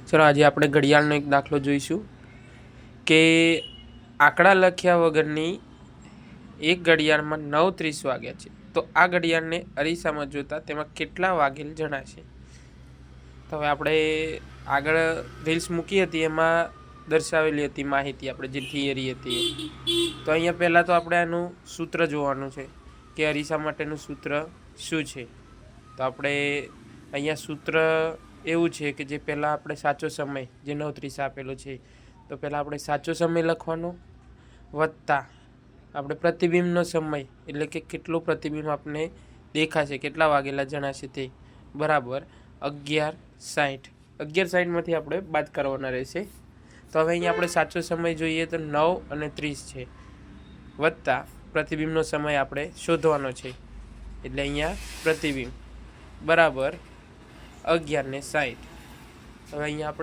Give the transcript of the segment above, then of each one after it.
ચલો આજે આપણે ઘડિયાળનો એક દાખલો જોઈશું કે આંકડા લખ્યા વગરની એક ઘડિયાળમાં 9:30 વાગ્યા છે, તો આ ઘડિયાળને અરીસામાં જોતા તેમાં કેટલા વાગેલ જણાશે. તો હવે આપણે આગળ રીલ્સ મૂકી હતી એમાં દર્શાવેલી હતી માહિતી, આપણે જે થિયરી હતી. તો અહીંયા પહેલાં તો આપણે આનું સૂત્ર જોવાનું છે કે અરીસા માટેનું સૂત્ર શું છે. તો આપણે અહીંયા સૂત્ર એવું છે કે જે પહેલાં આપણે સાચો સમય જે 9:30 આપેલો છે, તો પહેલાં આપણે સાચો સમય લખવાનો વત્તા આપણે પ્રતિબિંબનો સમય એટલે કે કેટલો પ્રતિબિંબ આપણને દેખાશે, કેટલા વાગેલા જણાશે તે બરાબર 11:60. 11:60માંથી આપણે બાદ કરવાના રહેશે. તો હવે અહીંયા આપણે સાચો સમય જોઈએ તો 9:30 છે, વત્તા પ્રતિબિંબનો સમય આપણે શોધવાનો છે એટલે અહીંયા પ્રતિબિંબ બરાબર 11:60. હવે અહીંયા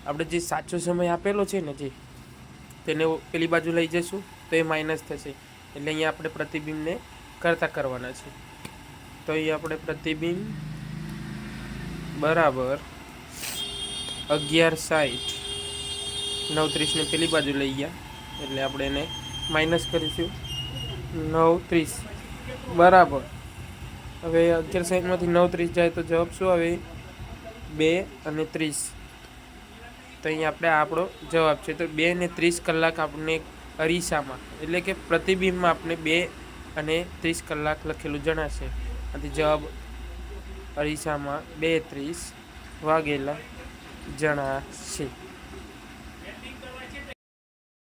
આપણે જે સાચો સમય આપેલો છે ને જે તેને પેલી બાજુ લઈ જઈશું તો એ માઇનસ થશે એટલે અહીંયા આપણે પ્રતિબિંબને કરવાના છે. તો અહીંયા આપણે પ્રતિબિંબ બરાબર 11:60, 9:30ને પેલી બાજુ લઈ ગયા એટલે આપણે એને માઇનસ કરીશું 9:30 બરાબર. હવે 11:60માંથી 9:30 જાય તો જવાબ શું આવે? 2:30. તો અહીંયા આપણે આપણો જવાબ છે. તો 2:30 કલાક આપણને અરીસામાં એટલે કે પ્રતિબિંબમાં આપણે 2:30 કલાક લખેલું જણાશે. આથી જવાબ અરીસામાં 2:30 વાગેલા જણાશે.